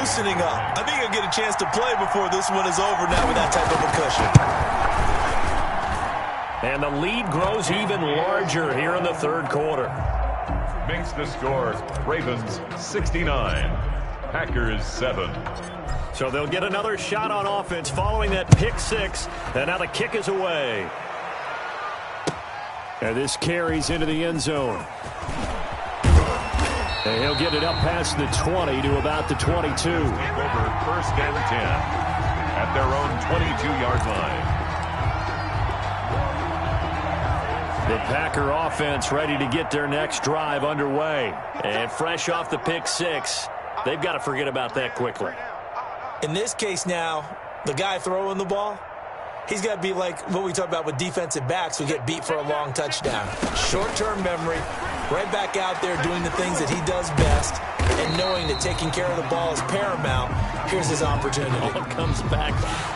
loosening up. I think he'll get a chance to play before this one is over now with that type of a cushion. And the lead grows even larger here in the third quarter. Makes the score Ravens 69, Packers 7. So they'll get another shot on offense following that pick six. And now the kick is away. And this carries into the end zone. And he'll get it up past the 20 to about the 22. Over first and 10 at their own 22-yard line. The Packer offense ready to get their next drive underway. And fresh off the pick six, they've got to forget about that quickly. In this case now, the guy throwing the ball, he's got to be like what we talk about with defensive backs who get beat for a long touchdown. Short-term memory, right back out there doing the things that he does best, and knowing that taking care of the ball is paramount. Here's his opportunity. All comes back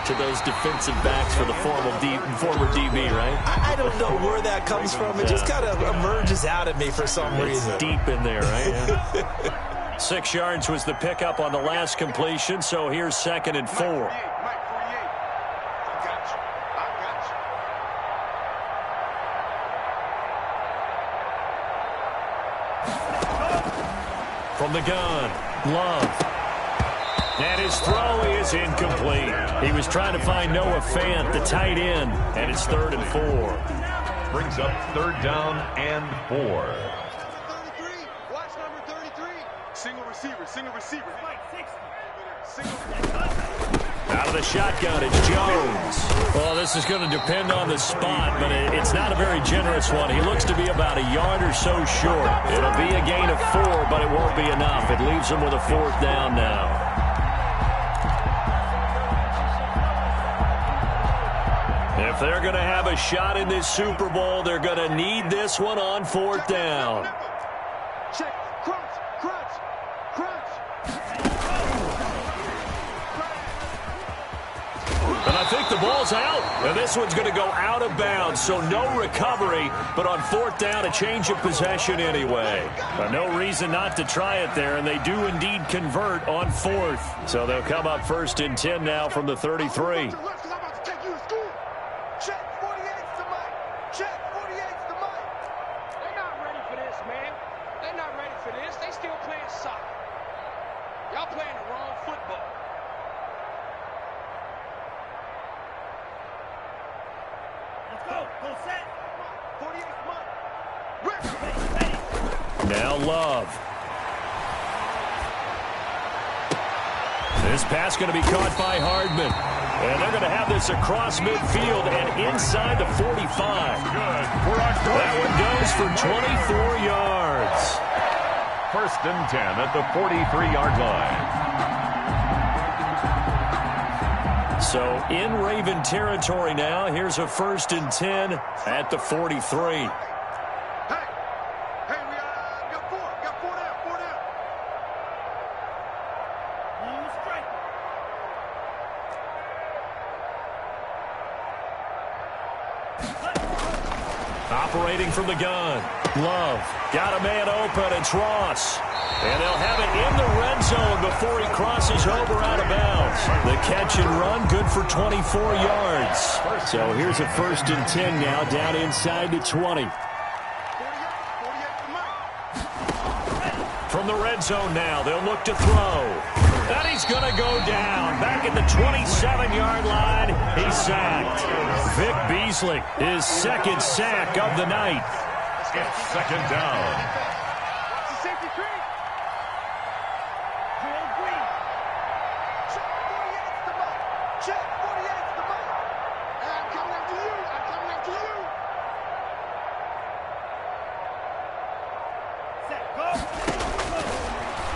to those defensive backs for the former DB, right? I don't know where that comes from. It just kind of emerges out at me for some reason. It's deep in there, right? Yeah. 6 yards was the pickup on the last completion, so here's 2nd and 4. From the gun, Love. And his throw is incomplete. He was trying to find Noah Fant, the tight end, and it's 3rd and 4. Brings up 3rd down and 4. Watch number 33. Single receiver, single receiver. Out of the shotgun, it's Jones. Well, this is going to depend on the spot, but it's not a very generous one. He looks to be about a yard or so short. It'll be a gain of 4, but it won't be enough. It leaves him with a 4th down now. If they're going to have a shot in this Super Bowl, they're going to need this one on 4th down. Check, crunch, crunch, crunch. And I think the ball's out. And this one's going to go out of bounds, so no recovery. But on 4th down, a change of possession anyway. No reason not to try it there, and they do indeed convert on 4th. So they'll come up 1st and 10 now from the 33. Now Love. This pass going to be caught by Hardman. And they're going to have this across midfield and inside the 45. That one goes for 24 yards. 1st and 10 at the 43-yard line. So in Raven territory now. Here's a 1st and 10 at the 43. Operating from the gun. Love. Got a man open. It's Ross. And they'll have it in the red zone before he crosses over out of bounds. The catch and run good for 24 yards. So here's a 1st and 10 now down inside the 20. From the red zone now, they'll look to throw. And he's going to go down. Back at the 27-yard line, he's sacked. Vic Beasley, his 2nd sack of the night. It's 2nd down.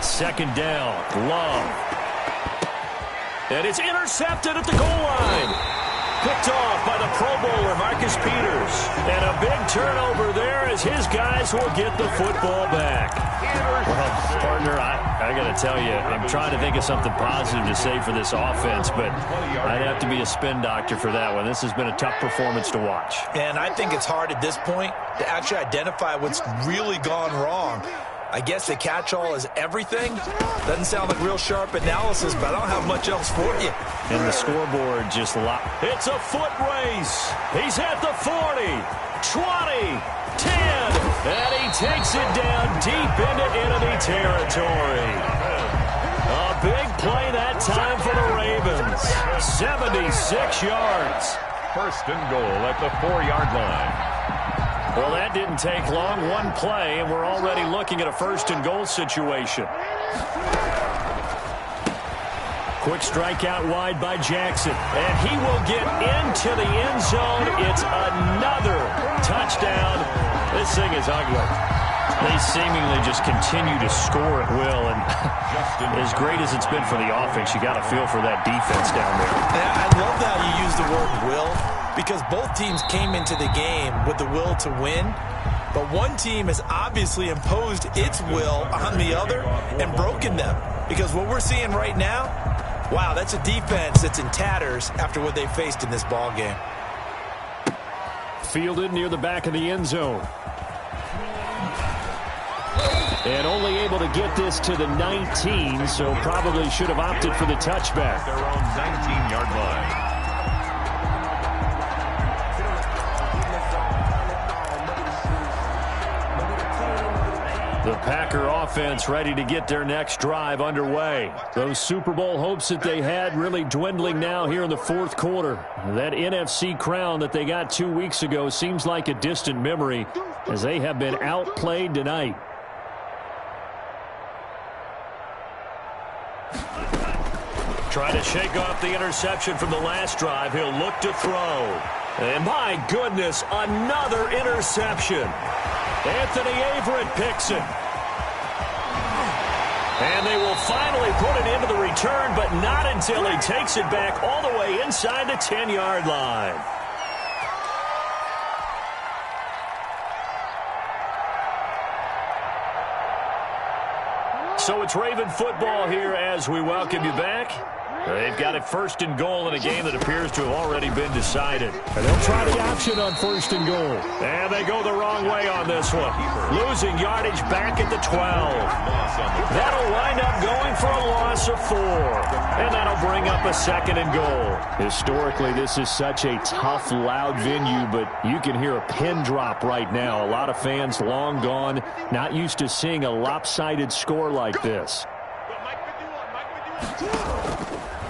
Second down, Love. And it's intercepted at the goal line. Picked off by the Pro Bowler, Marcus Peters. And a big turnover there as his guys will get the football back. Well, partner, I got to tell you, I'm trying to think of something positive to say for this offense, but I'd have to be a spin doctor for that one. This has been a tough performance to watch. And I think it's hard at this point to actually identify what's really gone wrong. I guess the catch-all is everything. Doesn't sound like real sharp analysis, but I don't have much else for you. And the scoreboard just locked. It's a foot race. He's at the 40, 20, 10, and he takes it down deep into enemy territory. A big play that time for the Ravens. 76 yards. First and goal at the 4-yard line. Well, that didn't take long. One play, and we're already looking at a first and goal situation. Quick strike out wide by Jackson, and he will get into the end zone. It's another touchdown. This thing is ugly. They seemingly just continue to score at will, and as great as it's been for the offense, you got to feel for that defense down there. I love how you use the word will, because both teams came into the game with the will to win, but one team has obviously imposed its will on the other and broken them, because what we're seeing right now, wow, that's a defense that's in tatters after what they faced in this ball game. Fielded near the back of the end zone. And only able to get this to the 19, so probably should have opted for the touchback. Their own 19-yard line. The Packer offense ready to get their next drive underway. Those Super Bowl hopes that they had really dwindling now here in the fourth quarter. That NFC crown that they got 2 weeks ago seems like a distant memory as they have been outplayed tonight. Trying to shake off the interception from the last drive. He'll look to throw. And my goodness, another interception. Anthony Averett picks it. And they will finally put it into the return, but not until he takes it back all the way inside the 10-yard line. So it's Raven football here as we welcome you back. They've got it first and goal in a game that appears to have already been decided. And they'll try the option on first and goal. And they go the wrong way on this one. Losing yardage back at the 12. That'll wind up going for a loss of 4. And that'll bring up a second and goal. Historically, this is such a tough, loud venue, but you can hear a pin drop right now. A lot of fans long gone, not used to seeing a lopsided score like this.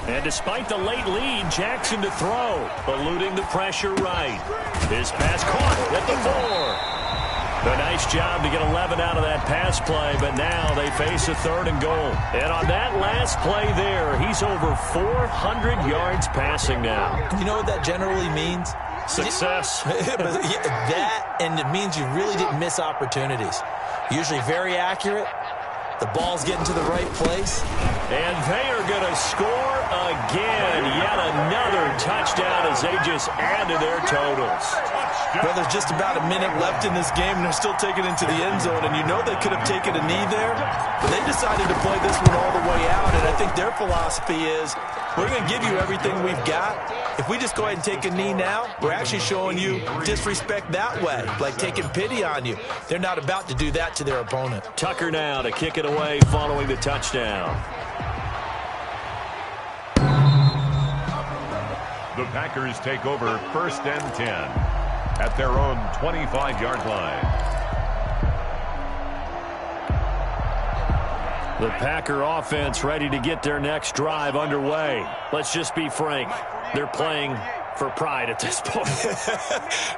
And despite the late lead, Jackson to throw, eluding the pressure right. His pass caught at the 4. A nice job to get 11 out of that pass play, but now they face a third and goal. And on that last play there, he's over 400 yards passing now. You know what that generally means? Success. That, and it means you really didn't miss opportunities. Usually very accurate. The ball's getting to the right place. And they are going to score again. Yet another touchdown as they just add to their totals. Well, there's just about a minute left in this game, and they're still taking it into the end zone. And you know they could have taken a knee there, but they decided to play this one all the way out. And I think their philosophy is, we're going to give you everything we've got. If we just go ahead and take a knee now, we're actually showing you disrespect that way, like taking pity on you. They're not about to do that to their opponent. Tucker now to kick it away following the touchdown. The Packers take over first and 10 at their own 25-yard line. The Packer offense ready to get their next drive underway. Let's just be frank. They're playing for pride at this point.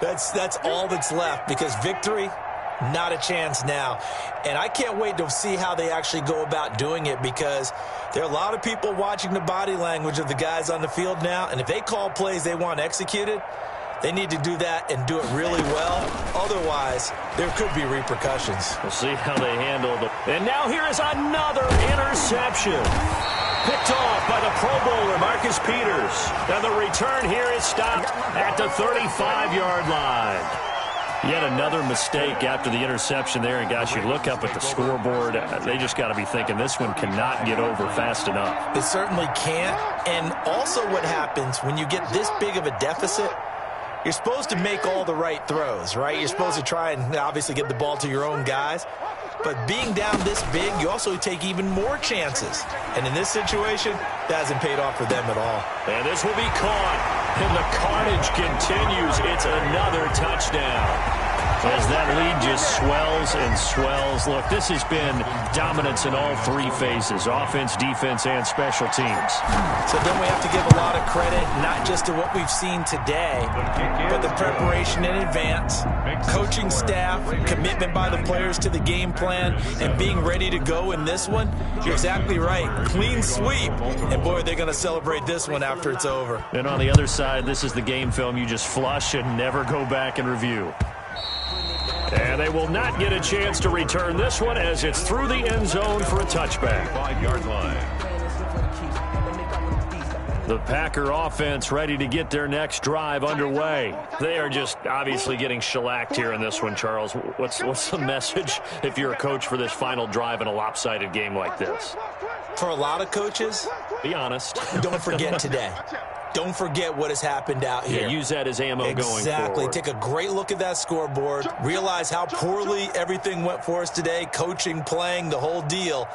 That's all that's left, because victory, not a chance now. And I can't wait to see how they actually go about doing it, because there are a lot of people watching the body language of the guys on the field now, and if they call plays they want executed, they need to do that and do it really well. Otherwise, there could be repercussions. We'll see how they handle it. And now here is another interception. Picked off by the Pro Bowler, Marcus Peters. And the return here is stopped at the 35-yard line. Yet another mistake after the interception there. And, gosh, you look up at the scoreboard, they just got to be thinking this one cannot get over fast enough. It certainly can't. And also what happens when you get this big of a deficit, you're supposed to make all the right throws, right? You're supposed to try and obviously get the ball to your own guys. But being down this big, you also take even more chances. And in this situation, that hasn't paid off for them at all. And this will be caught. And the carnage continues. It's another touchdown. As that lead just swells and swells. Look, this has been dominance in all three phases, offense, defense, and special teams. So then we have to give a lot of credit, not just to what we've seen today, but the preparation in advance, coaching staff, commitment by the players to the game plan, and being ready to go in this one. You're exactly right. Clean sweep. And, boy, they're going to celebrate this one after it's over. And on the other side, this is the game film you just flush and never go back and review. And they will not get a chance to return this one as it's through the end zone for a touchback. 5-yard line. The Packer offense ready to get their next drive underway. They are just obviously getting shellacked here in this one, Charles. What's the message if you're a coach for this final drive in a lopsided game like this? For a lot of coaches, be honest. Don't forget today. Don't forget what has happened out here. Yeah, use that as ammo going forward. Exactly. Take a great look at that scoreboard. Realize how poorly everything went for us today. Coaching, playing, the whole deal.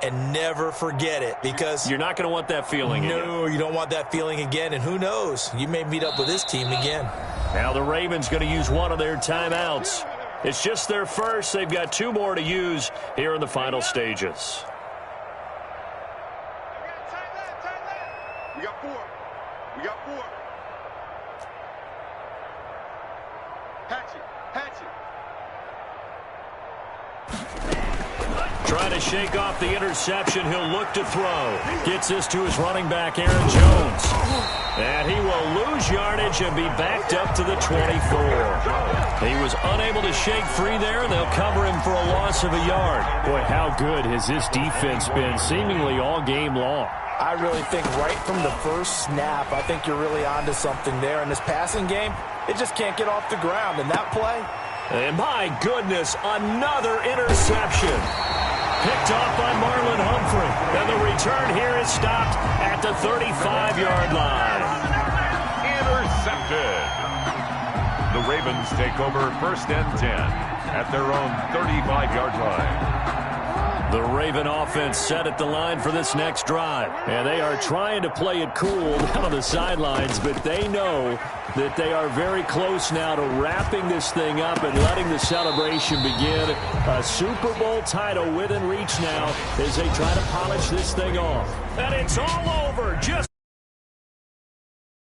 And never forget it, because you're not going to want that feeling again. No, you don't want that feeling again. And who knows? You may meet up with this team again. Now the Ravens going to use one of their timeouts. It's just their first. They've got 2 more to use here in the final stages. We got 4. We got 4. Hatch it. Trying to shake off the interception. He'll look to throw. Gets this to his running back, Aaron Jones. And he will lose yardage and be backed up to the 24. He was unable to shake free there, and they'll cover him for a loss of a yard. Boy, how good has this defense been seemingly all game long? I really think right from the first snap, I think you're really onto something there. In this passing game, it just can't get off the ground. And that play, and my goodness, another interception. Picked off by Marlon Humphrey. And the return here is stopped at the 35-yard line. Intercepted. The Ravens take over 1st and 10 at their own 35-yard line. The Raven offense set at the line for this next drive. And they are trying to play it cool down on the sidelines, but they know that they are very close now to wrapping this thing up and letting the celebration begin. A Super Bowl title within reach now as they try to polish this thing off. And it's all over. Just